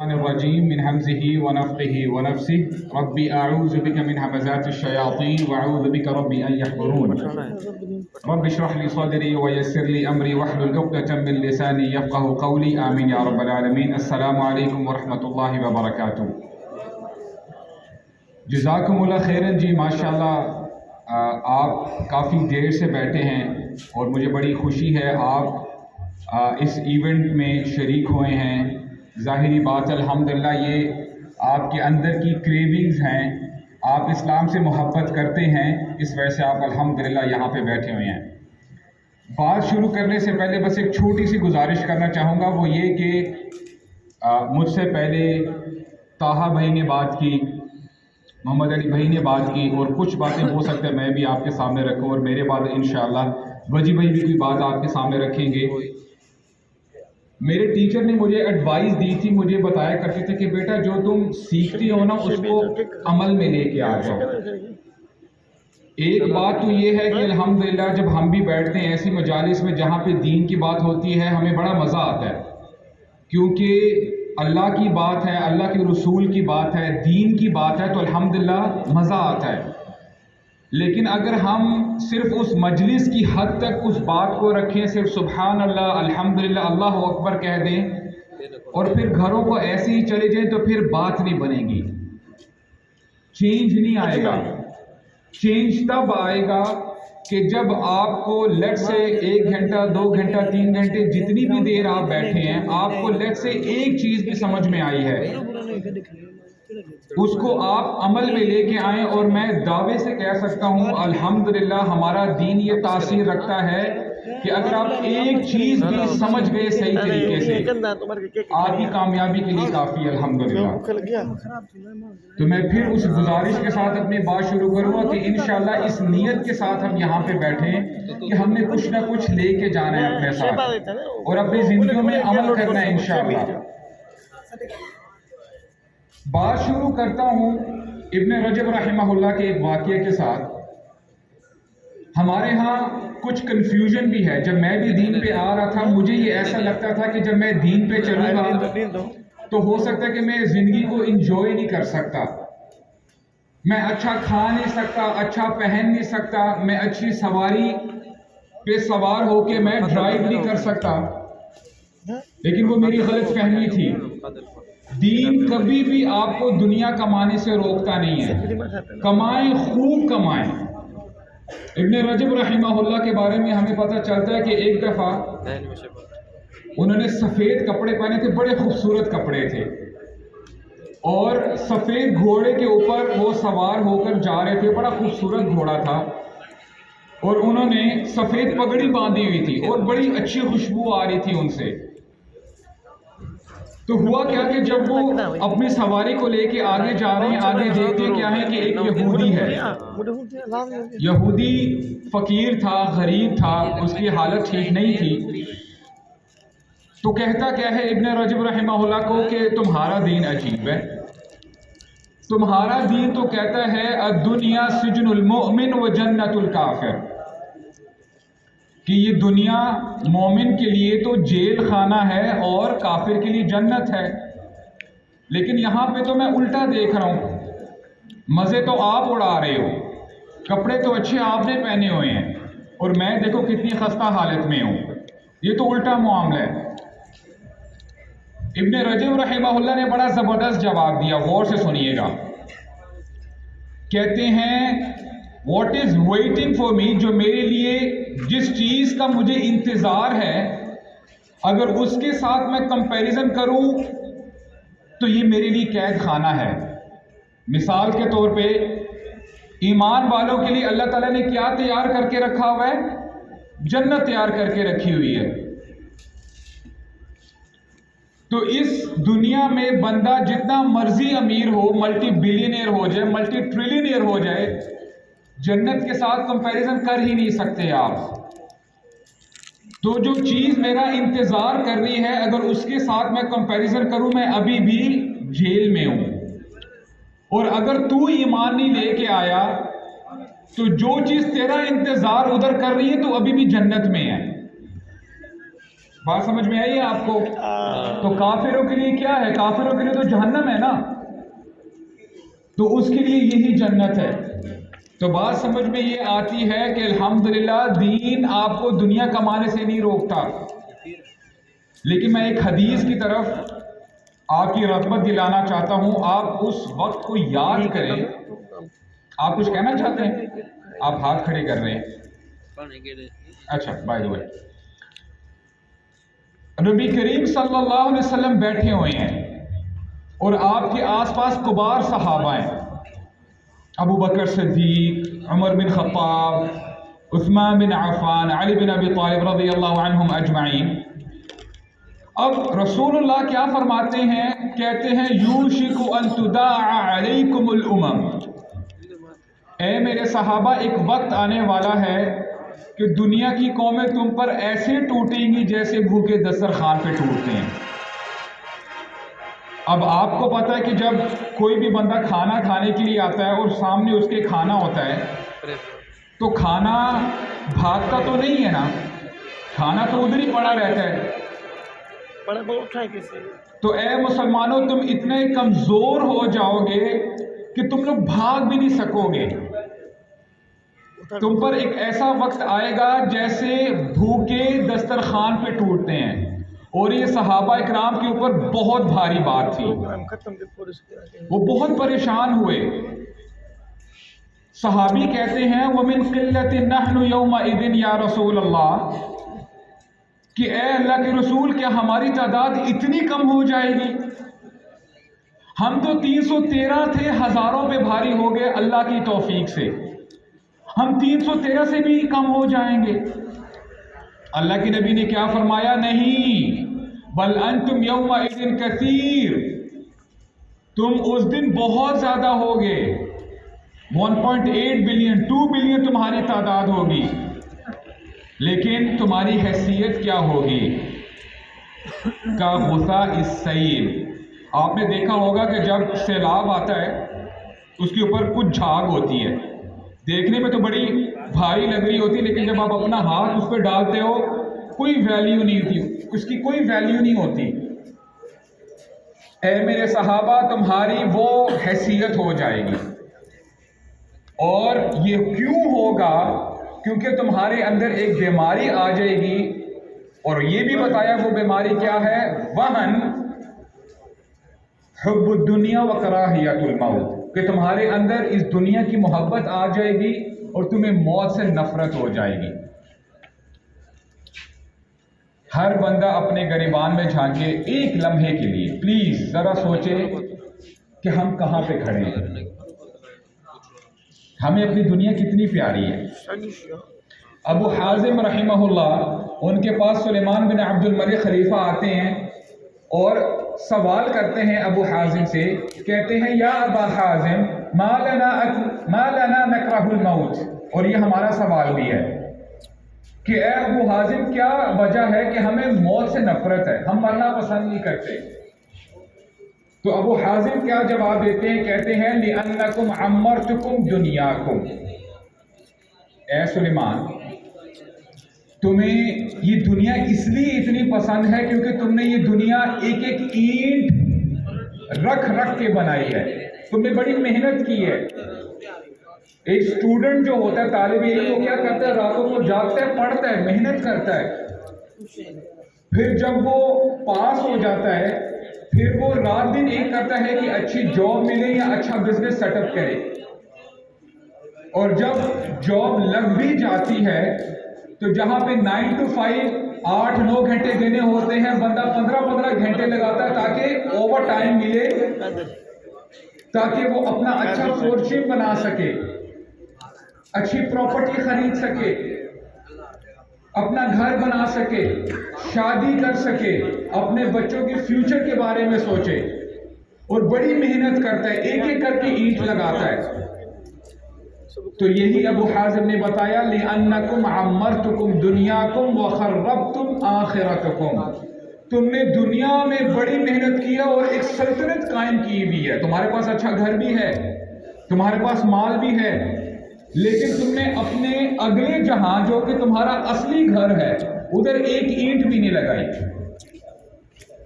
الرجيم من همزه ونفخه ونفسه ربي أعوذ بك من همزات الشياطين وأعوذ بك ربي أن يحضرون رب اشرح لي صدري ويسر لي أمري واحلل عقدة من لساني يفقه قولي آمين يا رب العالمين. السلام علیکم ورحمۃ اللہ وبرکاتہ. جزاکم اللہ خیرن. جی ماشاءاللہ آپ کافی دیر سے بیٹھے ہیں اور مجھے بڑی خوشی ہے آپ اس ایونٹ میں شریک ہوئے ہیں. ظاہری بات الحمدللہ یہ آپ کے اندر کی کریونگز ہیں, آپ اسلام سے محبت کرتے ہیں, اس وجہ سے آپ الحمدللہ یہاں پہ بیٹھے ہوئے ہیں. بات شروع کرنے سے پہلے بس ایک چھوٹی سی گزارش کرنا چاہوں گا, وہ یہ کہ مجھ سے پہلے طاہا بھائی نے بات کی, محمد علی بھائی نے بات کی, اور کچھ باتیں ہو سکتا ہے میں بھی آپ کے سامنے رکھوں, اور میرے بعد انشاءاللہ وجی بھائی بھی کوئی بات آپ کے سامنے رکھیں گے. میرے ٹیچر نے مجھے ایڈوائز دی تھی, مجھے بتایا کرتے تھے کہ بیٹا جو تم سیکھتی ہو نا اس کو عمل میں لے کے آ جاؤ. ایک بات تو یہ ہے کہ الحمدللہ جب ہم بھی بیٹھتے ہیں ایسی مجالس میں جہاں پہ دین کی بات ہوتی ہے ہمیں بڑا مزہ آتا ہے, کیونکہ اللہ کی بات ہے, اللہ کے رسول کی بات ہے, دین کی بات ہے, تو الحمدللہ مزہ آتا ہے. لیکن اگر ہم صرف اس مجلس کی حد تک اس بات کو رکھیں, صرف سبحان اللہ الحمدللہ اللہ اکبر کہہ دیں اور پھر گھروں کو ایسے ہی چلے جائیں, تو پھر بات نہیں بنے گی, چینج نہیں آئے گا. چینج تب آئے گا کہ جب آپ کو لیٹ سے 1 گھنٹہ 2 گھنٹہ 3 گھنٹے جتنی بھی دیر آپ بیٹھے ہیں, آپ کو لیٹ سے ایک چیز بھی سمجھ میں آئی ہے, اس کو آپ عمل میں لے کے آئیں. اور میں دعوے سے کہہ سکتا ہوں الحمدللہ ہمارا دین یہ تاثیر رکھتا ہے کہ اگر آپ ایک چیز بھی سمجھ گئے صحیح طریقے سے, آپ کی کامیابی کے لیے کافی ہے الحمدللہ. تو میں پھر اس گزارش کے ساتھ اپنی بات شروع کروں گا کہ انشاءاللہ اس نیت کے ساتھ ہم یہاں پہ بیٹھیں کہ ہم نے کچھ نہ کچھ لے کے جانا ہے اپنے ساتھ اور اپنی زندگیوں میں عمل کرنا ہے انشاءاللہ. بات شروع کرتا ہوں ابن رجب رحمہ اللہ کے ایک واقعے کے ساتھ. ہمارے ہاں کچھ کنفیوژن بھی ہے. جب میں بھی دین پہ آ رہا تھا مجھے یہ ایسا لگتا تھا کہ جب میں دین پہ چلوں گا تو ہو سکتا ہے کہ میں زندگی کو انجوائے نہیں کر سکتا, میں اچھا کھا نہیں سکتا, اچھا پہن نہیں سکتا, میں اچھی سواری پہ سوار ہو کے میں ڈرائیو نہیں کر سکتا. لیکن وہ میری غلط فہمی تھی. دین کبھی بھی آپ کو دنیا کمانے سے روکتا نہیں ہے, کمائیں خوب کمائیں. ابن رجب رحمہ اللہ کے بارے میں ہمیں پتہ چلتا ہے کہ ایک دفعہ انہوں نے سفید کپڑے پہنے تھے, بڑے خوبصورت کپڑے تھے, اور سفید گھوڑے کے اوپر وہ سوار ہو کر جا رہے تھے. بڑا خوبصورت گھوڑا تھا اور انہوں نے سفید پگڑی باندھی ہوئی تھی اور بڑی اچھی خوشبو آ رہی تھی ان سے. تو ہوا کیا کہ جب وہ اپنی سواری کو لے کے آگے جا رہے ہیں, آگے دیکھتے کیا ہے کہ ایک یہودی ہے. یہودی فقیر تھا, غریب تھا, اس کی حالت ٹھیک نہیں تھی. تو کہتا کیا ہے ابن رجب رحمہ اللہ کو کہ تمہارا دین عجیب ہے. تمہارا دین تو کہتا ہے الدنیا سجن المؤمن و جنت الکافر, کہ یہ دنیا مومن کے لیے تو جیل خانہ ہے اور کافر کے لیے جنت ہے. لیکن یہاں پہ تو میں الٹا دیکھ رہا ہوں, مزے تو آپ اڑا رہے ہو, کپڑے تو اچھے آپ نے پہنے ہوئے ہیں, اور میں دیکھو کتنی خستہ حالت میں ہوں. یہ تو الٹا معاملہ ہے. ابن رجب رحمہ اللہ نے بڑا زبردست جواب دیا, غور سے سنیے گا. کہتے ہیں what is waiting for me, جو میرے لیے جس چیز کا مجھے انتظار ہے اگر اس کے ساتھ میں کمپیریزن کروں تو یہ میرے لیے قید خانہ ہے. مثال کے طور پہ ایمان والوں کے لیے اللہ تعالیٰ نے کیا تیار کر کے رکھا ہوا ہے؟ جنت تیار کر کے رکھی ہوئی ہے. تو اس دنیا میں بندہ جتنا مرضی امیر ہو, ملٹی بلینئر ہو جائے, ملٹی ٹریلینئر ہو جائے, جنت کے ساتھ کمپیریزن کر ہی نہیں سکتے آپ. تو جو چیز میرا انتظار کر رہی ہے اگر اس کے ساتھ میں کمپیریزن کروں میں ابھی بھی جیل میں ہوں. اور اگر تو ایمان نہیں لے کے آیا تو جو چیز تیرا انتظار ادھر کر رہی ہے تو ابھی بھی جنت میں ہے. بات سمجھ میں آئی ہے آپ کو؟ تو کافروں کے لیے کیا ہے؟ کافروں کے لیے تو جہنم ہے نا، تو اس کے لیے یہی جنت ہے۔ تو بات سمجھ میں یہ آتی ہے کہ الحمدللہ دین آپ کو دنیا کمانے سے نہیں روکتا، لیکن میں ایک حدیث کی طرف آپ کی رغبت دلانا چاہتا ہوں۔ آپ اس وقت کو یاد کریں۔ آپ کچھ کہنا چاہتے ہیں؟ آپ ہاتھ کھڑے کر رہے ہیں۔ اچھا، بائی دا وے، نبی کریم صلی اللہ علیہ وسلم بیٹھے ہوئے ہیں اور آپ کے آس پاس کبار صحابہ ہیں، ابو بکر صدیق، عمر بن خطاب، عثمان بن عفان، علی بن ابی طالب رضی اللہ عنہم اجمعین۔ اب رسول اللہ کیا فرماتے ہیں؟ کہتے ہیں یوشک ان تداعى علیکم الامم، اے میرے صحابہ ایک وقت آنے والا ہے کہ دنیا کی قومیں تم پر ایسے ٹوٹیں گی جیسے بھوکے دسترخوان پہ ٹوٹتے ہیں۔ اب آپ کو پتہ ہے کہ جب کوئی بھی بندہ کھانا کھانے کے لیے آتا ہے اور سامنے اس کے کھانا ہوتا ہے تو کھانا بھاگتا تو نہیں ہے نا، کھانا تو ادھر ہی پڑا رہتا ہے۔ تو اے مسلمانوں، تم اتنے کمزور ہو جاؤ گے کہ تم لوگ بھاگ بھی نہیں سکو گے۔ تم پر ایک ایسا وقت آئے گا جیسے بھوکے دسترخوان پہ ٹوٹتے ہیں، اور یہ صحابہ اکرام کے اوپر بہت بھاری بات تھی، وہ بہت پریشان ہوئے۔ صحابی کہتے ہیں وَمِن قِلَّةٍ نَحْنُ يَوْمَئِذٍ یا رسول اللہ، کہ اے اللہ کے رسول کیا ہماری تعداد اتنی کم ہو جائے گی؟ ہم تو 313 تھے، ہزاروں پہ بھاری ہو گئے اللہ کی توفیق سے، ہم 313 سے بھی کم ہو جائیں گے۔ اللہ کے نبی نے کیا فرمایا؟ نہیں، بل انتم یومئذ کثیر، تم اس دن بہت زیادہ ہوگے، 1.8 بلین 2 بلین تمہاری تعداد ہوگی، لیکن تمہاری حیثیت کیا ہوگی؟ کا غصہ السیل، آپ نے دیکھا ہوگا کہ جب سیلاب آتا ہے اس کے اوپر کچھ جھاگ ہوتی ہے، دیکھنے میں تو بڑی بھاری لگ رہی ہوتی، لیکن جب آپ اپنا ہاتھ اس پہ ڈالتے ہو کوئی ویلیو نہیں ہوتی، اس کی کوئی ویلیو نہیں ہوتی۔ اے میرے صحابہ، تمہاری وہ حیثیت ہو جائے گی، اور یہ کیوں ہوگا؟ کیونکہ تمہارے اندر ایک بیماری آ جائے گی، اور یہ بھی بتایا وہ بیماری کیا ہے؟ وہن، حب الدنیا و کراہیت الموت، کہ تمہارے اندر اس دنیا کی محبت آ جائے گی اور تمہیں موت سے نفرت ہو جائے گی۔ ہر بندہ اپنے گریبان میں جھانکے ایک لمحے کے لیے پلیز ذرا سوچے کہ ہم کہاں پہ کھڑے ہیں، ہمیں اپنی دنیا کتنی پیاری ہے۔ ابو حازم رحمہ اللہ، ان کے پاس سلیمان بن عبد الملک خلیفہ آتے ہیں اور سوال کرتے ہیں ابو حازم سے، کہتے ہیں یا ابا حازم ما لنا نکرہ الموت، اور یہ ہمارا سوال بھی ہے کہ اے ابو حازم کیا وجہ ہے کہ ہمیں موت سے نفرت ہے، ہم مرنا پسند نہیں کرتے؟ تو ابو حازم کیا جواب دیتے ہیں؟ کہتے ہیں لِأَنَّكُمْ عَمَّرْتُكُمْ دُنْيَاكُمْ، اے سلیمان تمہیں یہ دنیا اس لیے اتنی پسند ہے کیونکہ تم نے یہ دنیا ایک ایک اینٹ رکھ رکھ کے بنائی ہے، تم نے بڑی محنت کی ہے۔ ایک اسٹوڈنٹ جو ہوتا ہے، طالب علم، وہ کیا کرتا ہے؟ راتوں کو جاگتا ہے، پڑھتا ہے، محنت کرتا ہے، پھر جب وہ پاس ہو جاتا ہے پھر وہ رات دن ایک کرتا ہے کہ اچھی جاب ملے یا اچھا بزنس سیٹ اپ کرے، اور جب جاب لگ بھی جاتی ہے تو جہاں پہ 9 to 5 8-9 گھنٹے دینے ہوتے ہیں، بندہ 15 گھنٹے لگاتا ہے تاکہ اوور ٹائم ملے، تاکہ وہ اپنا اچھا فورچون بنا سکے، اچھی پراپرٹی خرید سکے، اپنا گھر بنا سکے، شادی کر سکے، اپنے بچوں کے فیوچر کے بارے میں سوچے، اور بڑی محنت کرتا ہے، ایک ایک کر کے اینٹ لگاتا ہے۔ تو یہی ابو حازم نے بتایا لِأَنَّكُمْ عَمَّرْتُكُمْ دُنْيَاكُمْ وَخَرَّبْتُمْ آخِرَتَكُمْ، تم نے دنیا میں بڑی محنت کی ہے اور ایک سلطنت قائم کی ہوئی ہے، تمہارے پاس اچھا گھر بھی ہے، تمہارے پاس مال بھی ہے، لیکن تم نے اپنے اگلے جہاں جو کہ تمہارا اصلی گھر ہے ادھر ایک اینٹ بھی نہیں لگائی.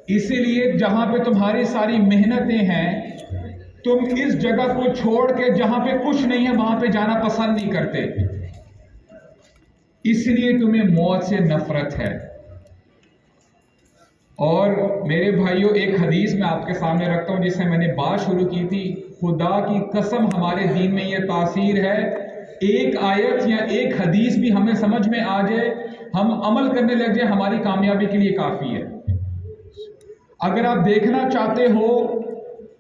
اسی لیے جہاں پہ تمہاری ساری محنتیں ہیں تم اس جگہ کو چھوڑ کے جہاں پہ کچھ نہیں ہے وہاں پہ جانا پسند نہیں کرتے، اس لیے تمہیں موت سے نفرت ہے. اور میرے بھائیوں، ایک حدیث میں آپ کے سامنے رکھتا ہوں جس سے میں نے بات شروع کی تھی. خدا کی قسم ہمارے دین میں یہ تاثیر ہے، ایک آیت یا ایک حدیث بھی ہمیں سمجھ میں آ جائے، ہم عمل کرنے لگ جائیں، ہماری کامیابی کے لیے کافی ہے. اگر آپ دیکھنا چاہتے ہو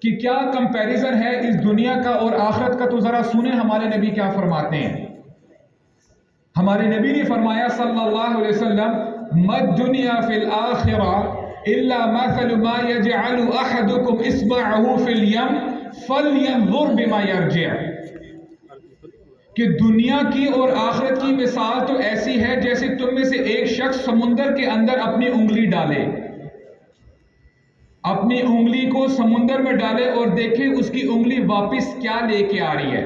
کہ کیا کمپیریزن ہے اس دنیا کا اور آخرت کا، تو ذرا سنیں ہمارے نبی کیا فرماتے ہیں. ہمارے نبی نے فرمایا صلی اللہ علیہ وسلم، مَا الدُّنْيَا فِي الْآخِرَةِ إِلَّا مَثَلُ مَا يَجْعَلُ أَحَدُكُمْ إِصْبَعَهُ فِي الْيَمِّ فَلْيَنظُرْ بِمَا يَرْجِعُ. کہ دنیا کی اور آخرت کی مثال تو ایسی ہے جیسے تم میں سے ایک شخص سمندر کے اندر اپنی انگلی ڈالے، اپنی انگلی کو سمندر میں ڈالے اور دیکھے اس کی انگلی واپس کیا لے کے آ رہی ہے.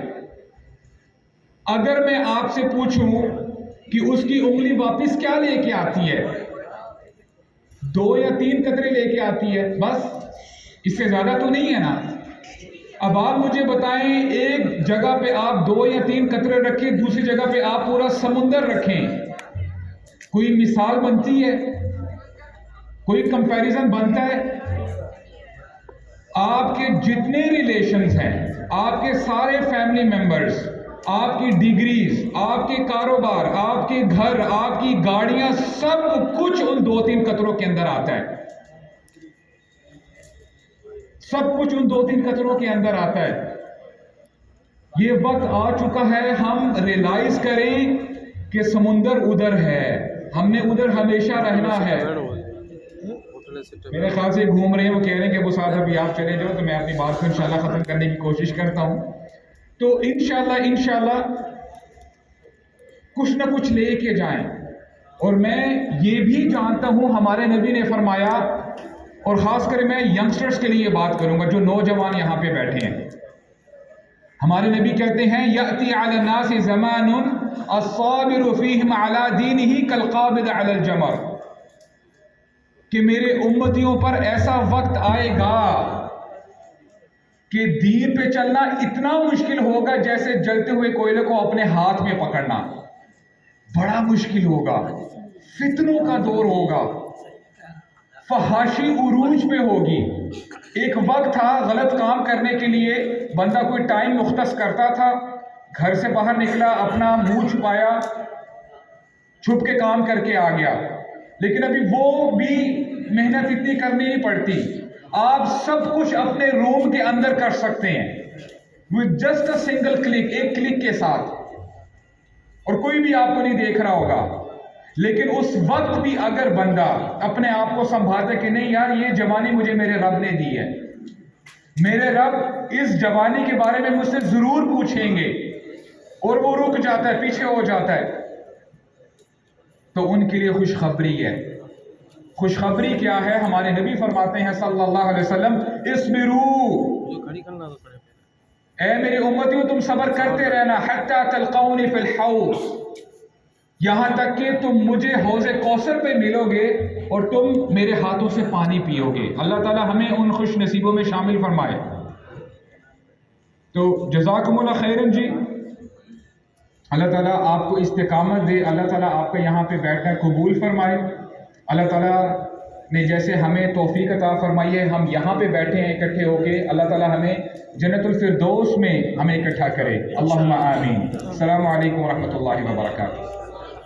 اگر میں آپ سے پوچھوں کہ اس کی انگلی واپس کیا لے کے آتی ہے، 2 یا 3 قطرے لے کے آتی ہے، بس، اس سے زیادہ تو نہیں ہے نا. اب آپ مجھے بتائیں، ایک جگہ پہ آپ 2 یا 3 قطرے رکھیں، دوسری جگہ پہ آپ پورا سمندر رکھیں، کوئی مثال بنتی ہے؟ کوئی کمپیریزن بنتا ہے؟ آپ کے جتنے ریلیشنز ہیں، آپ کے سارے فیملی ممبرز، آپ کی ڈگریز، آپ کے کاروبار، آپ کے گھر، آپ کی گاڑیاں، سب کچھ ان 2-3 قطروں کے اندر آتا ہے. سب کچھ ان 2-3 قطروں کے اندر آتا ہے. یہ وقت آ چکا ہے ہم ریلائز کریں کہ سمندر ادھر ہے، ہم نے ادھر ہمیشہ رہنا ہے. میرے خیال سے گھوم رہے ہیں، وہ کہہ رہے ہیں کہ ابو صاحب ابھی آپ چلے جاؤ، تو میں اپنی بات کو انشاءاللہ ختم کرنے کی کوشش کرتا ہوں. تو انشاءاللہ کچھ نہ کچھ لے کے جائیں. اور میں یہ بھی جانتا ہوں ہمارے نبی نے فرمایا، اور خاص کر میں ینگسٹرز کے لیے بات کروں گا جو نوجوان یہاں پہ بیٹھے ہیں. ہمارے نبی کہتے ہیں، یأتی علی الناس زمان الصابر فیہم علی دینہ کالقابض علی الجمر، کہ میرے امتیوں پر ایسا وقت آئے گا کہ دین پہ چلنا اتنا مشکل ہوگا جیسے جلتے ہوئے کوئلے کو اپنے ہاتھ میں پکڑنا. بڑا مشکل ہوگا، فتنوں کا دور ہوگا، فحاشی عروج پہ ہوگی. ایک وقت تھا غلط کام کرنے کے لیے بندہ کوئی ٹائم مختص کرتا تھا، گھر سے باہر نکلا، اپنا منہ چھپایا، چھپ کے کام کر کے آ گیا. لیکن ابھی وہ بھی محنت اتنی کرنی نہیں پڑتی، آپ سب کچھ اپنے روم کے اندر کر سکتے ہیں with just a single click، ایک کلک کے ساتھ، اور کوئی بھی آپ کو نہیں دیکھ رہا ہوگا. لیکن اس وقت بھی اگر بندہ اپنے آپ کو سنبھالتا کہ نہیں یار، یہ جوانی مجھے میرے رب نے دی ہے، میرے رب اس جوانی کے بارے میں مجھ سے ضرور پوچھیں گے، اور وہ رک جاتا ہے، پیچھے ہو جاتا ہے، تو ان کے لیے خوشخبری ہے. خوشخبری کیا ہے؟ ہمارے نبی فرماتے ہیں صلی اللہ علیہ وسلم، اصبروا، اے میری امتیوں تم صبر کرتے رہنا، حتی تلقونی فی الحوض، یہاں تک کہ تم مجھے حوض کوثر پہ ملو گے اور تم میرے ہاتھوں سے پانی پیو گے. اللہ تعالی ہمیں ان خوش نصیبوں میں شامل فرمائے. تو جزاکم اللہ خیرن جی، اللہ تعالیٰ آپ کو استقامت دے، اللہ تعالیٰ آپ کا یہاں پہ بیٹھنا قبول فرمائے. اللہ تعالیٰ نے جیسے ہمیں توفیق عطا فرمائی ہے ہم یہاں پہ بیٹھے ہیں اکٹھے ہو کے، اللہ تعالیٰ ہمیں جنت الفردوس میں ہمیں اکٹھا کرے. اللہم آمین. السلام علیکم ورحمۃ اللہ وبرکاتہ.